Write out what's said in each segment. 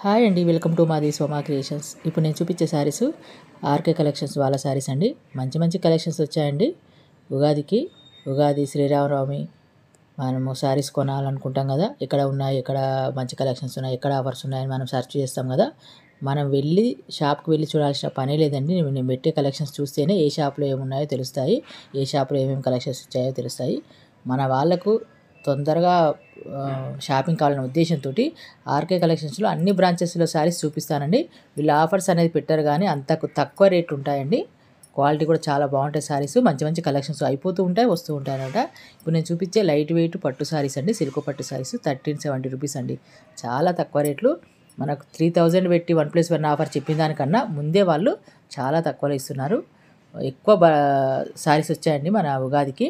Hi అండి, welcome to మాది Soma creations. ఇప్పుడు నేను చూపించే శారీస్ ఆర్కే కలెక్షన్స్ వాళ్ళ శారీస్ అండి. మంచి మంచి కలెక్షన్స్ వచ్చాయండి. ఉగాది శ్రీరామనవమి మనము శారీస్ కొనాలనుకుంటాం కదా, ఎక్కడ ఉన్నాయి, ఎక్కడ మంచి కలెక్షన్స్ ఉన్నాయి, ఎక్కడ ఆఫర్స్ ఉన్నాయని మనం సెర్చ్ చేస్తాం కదా. మనం వెళ్ళి షాప్కి వెళ్ళి చూడాల్సిన పనే లేదండి. నేను పెట్టే కలెక్షన్స్ చూస్తేనే ఏ షాప్లో ఏమున్నాయో తెలుస్తాయి, ఏ షాప్లో ఏమేమి కలెక్షన్స్ వచ్చాయో తెలుస్తాయి. మన వాళ్ళకు తొందరగా షాపింగ్ కావాలనే ఉద్దేశంతో ఆర్కే కలెక్షన్స్లో అన్ని బ్రాంచెస్లో శారీస్ చూపిస్తానండి. వీళ్ళు ఆఫర్స్ అనేది పెట్టారు కానీ అంతకు తక్కువ రేట్ ఉంటాయండి. క్వాలిటీ కూడా చాలా బాగుంటాయి. శారీస్ మంచి మంచి కలెక్షన్స్ అయిపోతూ ఉంటాయి, వస్తూ ఉంటాయి అనమాట. ఇప్పుడు నేను చూపించే లైట్ వెయిట్ పట్టు శారీస్ అండి, సిల్క్ పట్టు శారీస్ 1370 రూపీస్ అండి. చాలా తక్కువ రేట్లు. మనకు 3000 పెట్టి 1+1 ఆఫర్ చెప్పిన దానికన్నా ముందే వాళ్ళు చాలా తక్కువలో ఇస్తున్నారు. ఎక్కువ శారీస్ వచ్చాయండి మన ఉగాదికి.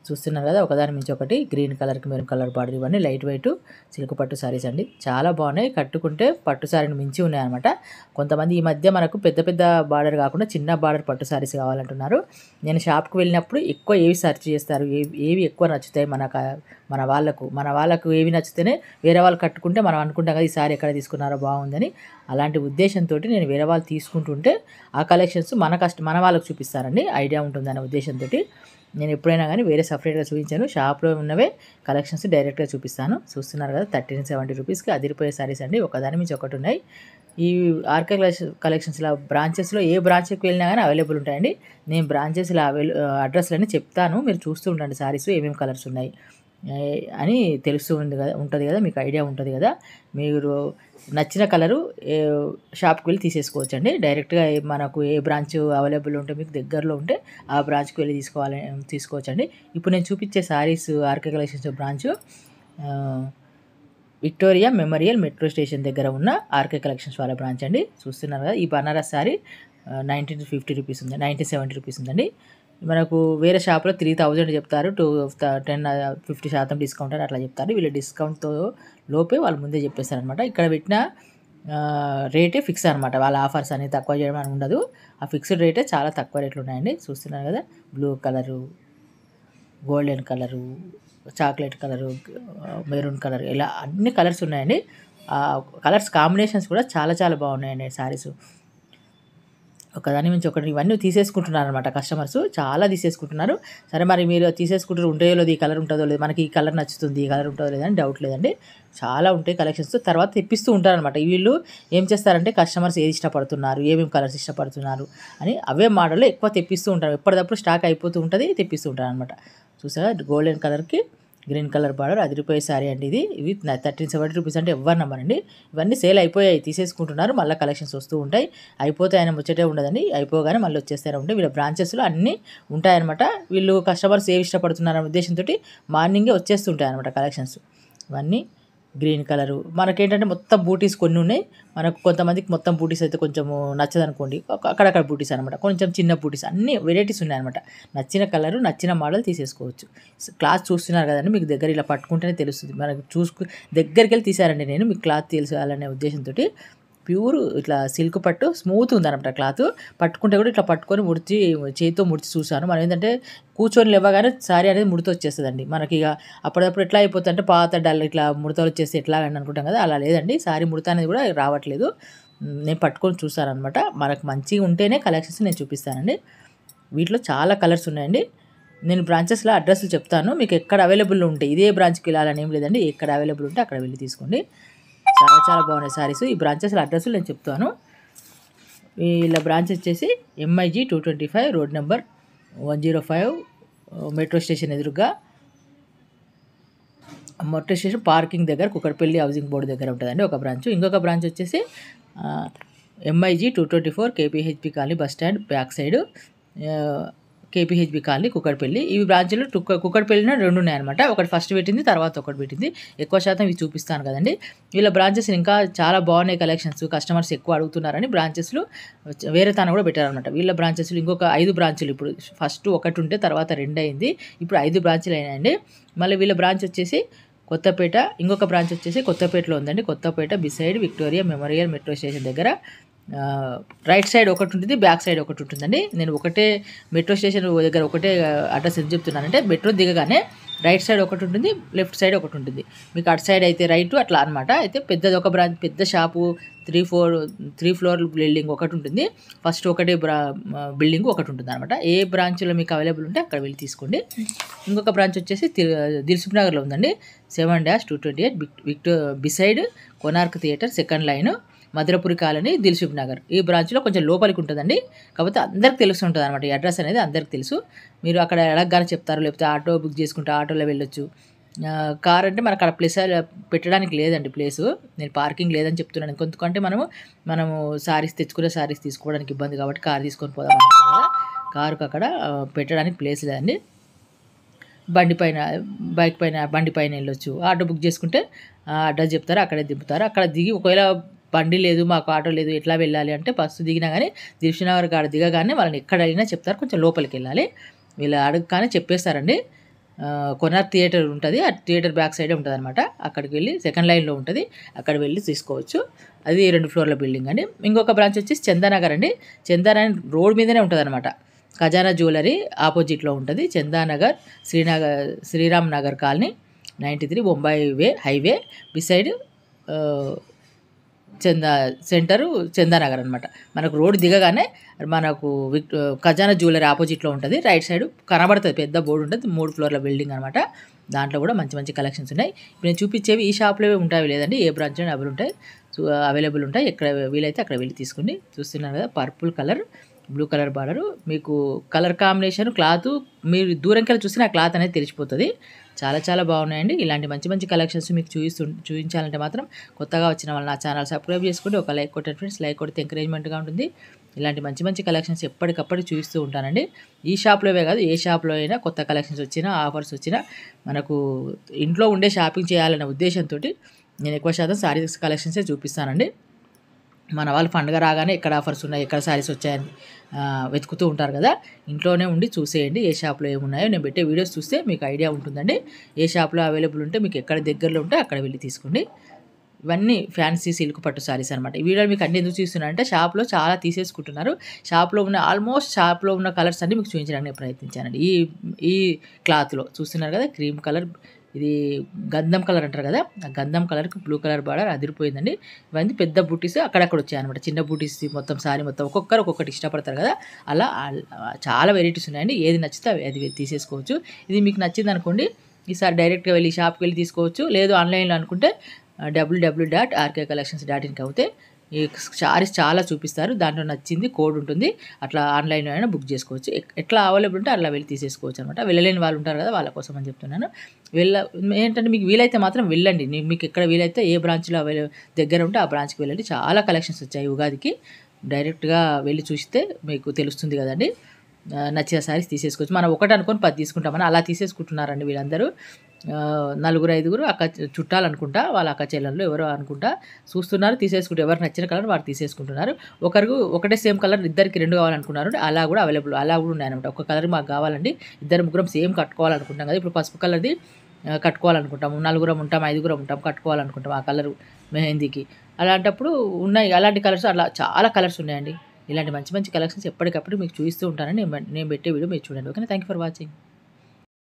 చూస్తున్నారు కదా, ఒకదాని మించి ఒకటి. గ్రీన్ కలర్కి మెరూన్ కలర్ బార్డర్, ఇవన్నీ లైట్ వెయిట్ సిల్క్ పట్టు శారీస్ అండి. చాలా బాగున్నాయి, కట్టుకుంటే పట్టు శారీని మించి ఉన్నాయన్నమాట. కొంతమంది ఈ మధ్య మనకు పెద్ద పెద్ద బార్డర్ కాకుండా చిన్న బార్డర్ పట్టు శారీస్ కావాలంటున్నారు. నేను షాప్కి వెళ్ళినప్పుడు ఎక్కువ ఏవి సెర్చ్ చేస్తారు, ఏవి ఎక్కువ నచ్చుతాయి మన వాళ్ళకు ఏవి నచ్చితేనే వేరే వాళ్ళు కట్టుకుంటే మనం అనుకుంటాం కదా ఈ శారీ ఎక్కడ తీసుకున్నారో బాగుందని. అలాంటి ఉద్దేశంతో నేను వేరే వాళ్ళు తీసుకుంటుంటే ఆ కలెక్షన్స్ మన వాళ్ళకు చూపిస్తారండి, ఐడియా ఉంటుందనే ఉద్దేశంతో. నేను ఎప్పుడైనా కానీ వేరే సపరేట్గా చూపించాను, షాప్లో ఉన్నవే కలెక్షన్స్ డైరెక్ట్గా చూపిస్తాను. చూస్తున్నారు కదా, 1370 రూపీస్కి అదిరిపోయే శారీస్ అండి. ఒకదాని మించి ఒకటి ఉన్నాయి. ఈ ఆర్కే కలెక్షన్స్లో బ్రాంచెస్లో ఏ బ్రాంచ్కి వెళ్ళినా కానీ అవైలబుల్ ఉంటాయండి. నేను బ్రాంచెస్లో అడ్రస్లన్నీ చెప్తాను, మీరు చూస్తూ ఉండండి శారీస్ ఏమేమి కలర్స్ ఉన్నాయి అని తెలుస్తూ ఉంటుంది కదా, మీకు ఐడియా ఉంటుంది కదా. మీరు నచ్చిన కలరు షాప్కి వెళ్ళి తీసేసుకోవచ్చు అండి. డైరెక్ట్గా మనకు ఏ బ్రాంచ్ అవైలబుల్ ఉంటే మీకు దగ్గరలో ఉంటే ఆ బ్రాంచ్కి వెళ్ళి తీసుకోవచ్చు అండి. ఇప్పుడు నేను చూపించే sarees RK collections branch Victoria Memorial metro station దగ్గర ఉన్న ఆర్కే కలెక్షన్స్ వాళ్ళ బ్రాంచ్ అండి. చూస్తున్నారు కదా, ఈ బనారస్ శారీ 1950 రూపీస్ ఉంది, 1970 రూపీస్ ఉందండి. మనకు వేరే షాప్లో 3000 చెప్తారు, 50% డిస్కౌంట్ అని అట్లా చెప్తారు. వీళ్ళు డిస్కౌంట్తో లోపే వాళ్ళు ముందే చెప్పేస్తారనమాట. ఇక్కడ పెట్టిన రేటే ఫిక్స్ అనమాట. వాళ్ళ ఆఫర్స్ అనేది తక్కువ చేయడం అని ఉండదు. ఆ ఫిక్స్డ్ రేటే చాలా తక్కువ రేట్లు ఉన్నాయండి. చూస్తున్నారు కదా, blue colour, golden colour, chocolate colour, maroon colour, ఇలా అన్ని కలర్స్ ఉన్నాయండి. కలర్స్ కాంబినేషన్స్ కూడా చాలా చాలా బాగున్నాయండి శారీస్. ఒకదాని నుంచి ఒకటి ఇవన్నీ తీసేసుకుంటున్నారు అనమాట కస్టమర్స్, చాలా తీసేసుకుంటున్నారు. సరే, మరి మీరు తీసేసుకుంటారు, ఉంటాయో లేదు, ఈ కలర్ ఉంటుందో లేదు, మనకి ఈ కలర్ నచ్చుతుంది, ఈ కలర్ ఉంటుందో లేదని డౌట్ లేదండి. చాలా ఉంటాయి కలెక్షన్స్. తర్వాత తెప్పిస్తూ ఉంటారనమాట. వీళ్ళు ఏం చేస్తారంటే కస్టమర్స్ ఏది ఇష్టపడుతున్నారు, ఏమేమి కలర్స్ ఇష్టపడుతున్నారు అని అవే మోడల్లో ఎక్కువ తెప్పిస్తూ ఉంటారు. ఎప్పటికప్పుడు స్టాక్ అయిపోతూ ఉంటుంది, తెప్పిస్తూ ఉంటారు అనమాట. చూసారా, గోల్డెన్ కలర్కి గ్రీన్ కలర్ బార్డర్ అదిరిపోయే శారీ అండి ఇది. ఇవి 1370 రూపీస్ అంటే ఎవరు నమ్మరండి. ఇవన్నీ సేల్ అయిపోయాయి, తీసేసుకుంటున్నారు. మళ్ళీ కలెక్షన్స్ వస్తూ ఉంటాయి. అయిపోతాయని ముచ్చటే ఉండదండి, అయిపోగానే మళ్ళీ వచ్చేస్తూనే ఉంటాయి. వీళ్ళ బ్రాంచెస్లో అన్నీ ఉంటాయన్నమాట. వీళ్ళు కస్టమర్స్ ఏవి ఇష్టపడుతున్నారనే ఉద్దేశంతో మార్నింగే వచ్చేస్తుంటాయి అనమాట కలెక్షన్స్. ఇవన్నీ గ్రీన్ కలరు. మనకేంటంటే మొత్తం బూటీస్ కొన్ని ఉన్నాయి. మనకు కొంతమందికి మొత్తం బూటీస్ అయితే కొంచెము నచ్చదనుకోండి, అక్కడక్కడ బూటీస్ అనమాట, కొంచెం చిన్న బూటీస్, అన్ని వెరైటీస్ ఉన్నాయన్నమాట. నచ్చిన కలరు నచ్చిన మోడల్ తీసేసుకోవచ్చు. క్లాత్ చూస్తున్నారు కదండి, మీకు దగ్గర ఇలా పట్టుకుంటేనే తెలుస్తుంది. మనకు దగ్గరికి వెళ్ళి తీసారండి నేను, మీకు క్లాత్ తెలుసుకోవాలనే ఉద్దేశంతో. ప్యూర్ ఇట్లా సిల్క్ పట్టు, స్మూత్ ఉందన్నమాట క్లాత్. పట్టుకుంటే కూడా ఇట్లా పట్టుకొని చేతితో ముడిచి చూసాను. మనం ఏంటంటే కూర్చొని లేవగానే శారీ అనేది ముడత వచ్చేస్తుందండి మనకి. ఇక అప్పుడప్పుడు ఎట్లా అయిపోతుంది అంటే పాత డల్ ఇట్లా ముడతలు వచ్చేస్తే ఎట్లా అని అనుకుంటాం కదా, అలా లేదండి. శారీ ముడత అనేది కూడా రావట్లేదు. నేను పట్టుకొని చూసాను అనమాట. మనకు మంచిగా ఉంటేనే కలెక్షన్స్ నేను చూపిస్తానండి. వీటిలో చాలా కలర్స్ ఉన్నాయండి. నేను బ్రాంచెస్లో అడ్రస్లు చెప్తాను, మీకు ఎక్కడ అవైలబుల్ ఉంటాయి. ఇదే బ్రాంచ్కి వెళ్ళాలని ఏం లేదండి, ఎక్కడ అవైలబుల్ ఉంటే అక్కడ వెళ్ళి తీసుకోండి. చాలా చాలా బాగున్నాయి శారీస్. ఈ బ్రాంచెస్లో అడ్రస్లు నేను చెప్తాను. వీళ్ళ బ్రాంచ్ వచ్చేసి MIG 225 road number 105 metro station ఎదురుగా, మెట్రో స్టేషన్ పార్కింగ్ దగ్గర కుక్కడపల్లి హౌసింగ్ బోర్డు దగ్గర ఉంటుందండి ఒక బ్రాంచ్. ఇంకొక బ్రాంచ్ వచ్చేసి MIG 224 KPHP colony bus stand back side, KPHB colony Kukkadapalli. ఈ బ్రాంచ్లో కుక్కడపల్లిలో 2 ఉన్నాయన్నమాట. ఒకటి ఫస్ట్ పెట్టింది, తర్వాత ఒకటి పెట్టింది. ఎక్కువ శాతం ఇవి చూపిస్తాను కదండి. వీళ్ళ బ్రాంచెస్ ఇంకా చాలా బాగున్నాయి కలెక్షన్స్, కస్టమర్స్ ఎక్కువ అడుగుతున్నారని బ్రాంచెస్లు వేరే తాను కూడా పెట్టారనమాట. వీళ్ళ బ్రాంచెస్లు ఇంకొక 5 బ్రాంచులు, ఇప్పుడు ఫస్ట్ ఒకటి ఉంటే తర్వాత 2 అయింది, ఇప్పుడు 5 బ్రాంచులు అయినాయండి. మళ్ళీ వీళ్ళ బ్రాంచ్ వచ్చేసి కొత్తపేట, ఇంకొక బ్రాంచ్ వచ్చేసి కొత్తపేటలో ఉందండి. Kothapet beside Victoria Memorial metro station దగ్గర రైట్ సైడ్ ఒకటి ఉంటుంది, బ్యాక్ సైడ్ ఒకటి ఉంటుందండి. నేను ఒకటే మెట్రో స్టేషన్ దగ్గర ఒకటే అడ్రస్ ఎందుకు చెప్తున్నానంటే, మెట్రో దిగగానే రైట్ సైడ్ ఒకటి ఉంటుంది, లెఫ్ట్ సైడ్ ఒకటి ఉంటుంది. మీకు అటు సైడ్ అయితే రైట్ అట్లా అనమాట. అయితే పెద్దది ఒక బ్రాంచ్, పెద్ద షాపు 3 ఫ్లోర్ బిల్డింగ్ ఒకటి ఉంటుంది. ఫస్ట్ ఒకటే బిల్డింగ్ ఒకటి ఉంటుంది అనమాట. ఏ బ్రాంచ్లో మీకు అవైలబుల్ ఉంటే అక్కడ వెళ్ళి తీసుకోండి. ఇంకొక బ్రాంచ్ వచ్చేసి దిల్సుఖ్ నగర్లో ఉందండి. 7-228 beside Konark theatre, second line, Madhurapuri colony, Dilsukh Nagar. ఈ బ్రాంచ్లో కొంచెం లోపలికి ఉంటుందండి. కాకపోతే అందరికి తెలుసు ఉంటుంది అనమాట. ఈ అడ్రస్ అనేది అందరికి తెలుసు. మీరు అక్కడ అడగగానే చెప్తారు, లేకపోతే ఆటో బుక్ చేసుకుంటే ఆటోలో వెళ్ళొచ్చు. కార్ అంటే మనకు అక్కడ ప్లేస్ పెట్టడానికి లేదండి ప్లేసు. నేను పార్కింగ్ లేదని చెప్తున్నాను. ఎందుకంటే మనము సారీస్ తీసుకోవడానికి ఇబ్బంది కాబట్టి కార్ తీసుకొని పోదాం అనుకుంటున్నాం కదా. కారుకు అక్కడ పెట్టడానికి ప్లేస్ లేదండి. బండి పైన వెళ్ళొచ్చు. ఆటో బుక్ చేసుకుంటే అడ్రస్ చెప్తారు, అక్కడే దింపుతారు. అక్కడ దిగి ఒకవేళ బండి లేదు, మాకు ఆటో లేదు, ఎట్లా వెళ్ళాలి అంటే ఫస్ట్ దిగినా కానీ దిల్సుఖ్ నగర్ కాడ దిగగానే వాళ్ళని ఎక్కడ అడిగినా చెప్తారు. కొంచెం లోపలికి వెళ్ళాలి. వీళ్ళు అడగగానే చెప్పేస్తారండి. కొనార్క్ థియేటర్ ఉంటుంది, ఆ థియేటర్ బ్యాక్ సైడే ఉంటుంది అనమాట. అక్కడికి వెళ్ళి సెకండ్ లైన్లో ఉంటుంది, అక్కడ వెళ్ళి తీసుకోవచ్చు. అది 2 ఫ్లోర్ల బిల్డింగ్ అండి. ఇంకొక బ్రాంచ్ వచ్చేసి చందానగర్ అండి. చందానగర్ రోడ్ మీదనే ఉంటుంది అనమాట. ఖజానా జ్యువెలరీ ఆపోజిట్లో ఉంటుంది. Chandanagar, Sriram Nagar colony, 93 Bombay highway beside centre Chandanagar అనమాట. మనకు రోడ్డు దిగగానే మనకు ఖజానా జ్యువెలరీ ఆపోజిట్లో ఉంటుంది. రైట్ సైడ్ కనబడుతుంది, పెద్ద బోర్డు ఉంటుంది. 3 ఫ్లోర్ల బిల్డింగ్ అనమాట. దాంట్లో కూడా మంచి మంచి కలెక్షన్స్ ఉన్నాయి. ఇప్పుడు నేను చూపించేవి ఈ షాప్లో ఉంటాయి లేదండి, ఏ బ్రాంచ్లో అవైలబుల్ ఉంటాయి. ఎక్కడ వీలైతే అక్కడ వెళ్ళి తీసుకోండి. చూస్తున్నారు కదా, purple colour, blue colour border. మీకు కలర్ కాంబినేషన్, క్లాత్ మీరు దూరంకెళ్ళి చూస్తే ఆ క్లాత్ అనేది తెలిసిపోతుంది. చాలా చాలా బాగున్నాయండి. ఇలాంటి మంచి మంచి కలెక్షన్స్ మీకు చూపించాలంటే మాత్రం కొత్తగా వచ్చిన వాళ్ళు నా ఛానల్ సబ్స్క్రైబ్ చేసుకుంటే ఒక లైక్ కొట్టండి ఫ్రెండ్స్. లైక్ కొడితే ఎంకరేజ్మెంట్గా ఉంటుంది. ఇలాంటి మంచి మంచి కలెక్షన్స్ ఎప్పటికప్పుడు చూపిస్తూ ఉంటానండి. ఈ షాప్లోవే కాదు, ఏ షాప్లో అయినా కొత్త కలెక్షన్స్ వచ్చినా, ఆఫర్స్ వచ్చినా, మనకు ఇంట్లో ఉండే షాపింగ్ చేయాలనే ఉద్దేశంతో నేను ఎక్కువ శాతం శారీస్ కలెక్షన్సే చూపిస్తానండి. మన వాళ్ళు పండుగ రాగానే ఎక్కడ ఆఫర్స్ ఉన్నాయి, ఎక్కడ శారీస్ వచ్చాయని వెతుకుతూ ఉంటారు కదా. ఇంట్లోనే ఉండి చూసేయండి ఏ షాప్లో ఏమున్నాయో. నేను పెట్టే వీడియోస్ చూస్తే మీకు ఐడియా ఉంటుందండి. ఏ షాప్లో అవైలబుల్ ఉంటే మీకు ఎక్కడ దగ్గరలో ఉంటే అక్కడ వెళ్ళి తీసుకోండి. ఇవన్నీ ఫ్యాన్సీ సిల్క్ పట్టు శారీస్ అనమాట. ఈ వీడియోలు మీకు అన్ని ఎందుకు చూస్తున్నానంటే షాప్లో చాలా తీసేసుకుంటున్నారు. ఆల్మోస్ట్ షాప్లో ఉన్న కలర్స్ అన్నీ మీకు చూపించడానికి ప్రయత్నించానండి. ఈ క్లాత్లో చూస్తున్నారు కదా, క్రీమ్ కలర్, ఇది గంధం కలర్ అంటారు కదా, ఆ గంధం కలర్కి బ్లూ కలర్ బార్డర్ అదిరిపోయిందండి. ఇవన్నీ పెద్ద బూటీస్ అక్కడక్కడ వచ్చాయన్నమాట. చిన్న బూటీస్ మొత్తం సారీ మొత్తం ఒక్కొక్కరు ఒక్కొక్కటి ఇష్టపడతారు కదా, అలా చాలా వెరైటీస్ ఉన్నాయండి. ఏది నచ్చితే అది తీసేసుకోవచ్చు. ఇది మీకు నచ్చింది అనుకోండి, ఈసారి డైరెక్ట్గా వెళ్ళి షాప్కి వెళ్ళి తీసుకోవచ్చు. లేదు ఆన్లైన్లో అనుకుంటే www.rkcollections.inకి అవుతే ఈ శారీస్ చాలా చూపిస్తారు. దాంట్లో నచ్చింది కోడ్ ఉంటుంది, అట్లా ఆన్లైన్లో అయినా బుక్ చేసుకోవచ్చు. ఎట్లా అవైలబుల్ ఉంటే అట్లా వెళ్ళి తీసేసుకోవచ్చు అనమాట. వెళ్ళలేని వాళ్ళు ఉంటారు కదా, వాళ్ళ కోసం అని చెప్తున్నాను. ఏంటంటే మీకు వీలైతే మాత్రం వెళ్ళండి. మీకు ఎక్కడ వీలైతే ఏ బ్రాంచ్లో దగ్గర ఉంటే ఆ బ్రాంచ్కి వెళ్ళండి. చాలా కలెక్షన్స్ వచ్చాయి ఉగాదికి. డైరెక్ట్గా వెళ్ళి చూస్తే మీకు తెలుస్తుంది కదండి. నచ్చిన శారీస్ తీసేసుకోవచ్చు. మనం ఒకటి అనుకొని 10 తీసుకుంటామని అలా తీసేసుకుంటున్నారండి వీళ్ళందరూ. 4-5 చుట్టాలనుకుంటా, వాళ్ళ అక్క చెల్లెళ్ళు ఎవరో అనుకుంటా చూస్తున్నారు, తీసేసుకుంటారు. ఎవరికి నచ్చిన కలర్ వారు తీసేసుకుంటున్నారు. ఒకటే సేమ్ కలర్ ఇద్దరికి 2 కావాలనుకున్నారు, అలా కూడా అవైలబుల్, అలా కూడా ఉన్నాయన్నమాట. ఒక కలర్ మాకు కావాలండి, 2-3 సేమ్ కట్టుకోవాలనుకుంటాం కదా. ఇప్పుడు పసుపు కలర్ది కట్టుకోవాలనుకుంటాము, 4 ఉంటాం, 5 ఉంటాం, కట్టుకోవాలనుకుంటాం ఆ కలరు మెహందీకి. అలాంటప్పుడు ఉన్నాయి అలాంటి కలర్స్, అలా చాలా కలర్స్ ఉన్నాయండి. ఇలాంటి మంచి మంచి కలెక్షన్స్ ఎప్పటికప్పుడు మీకు చూపిస్తూ ఉంటానని నేను పెట్టే వీడియో మీరు చూడండి. ఓకేనా? Thank you for watching.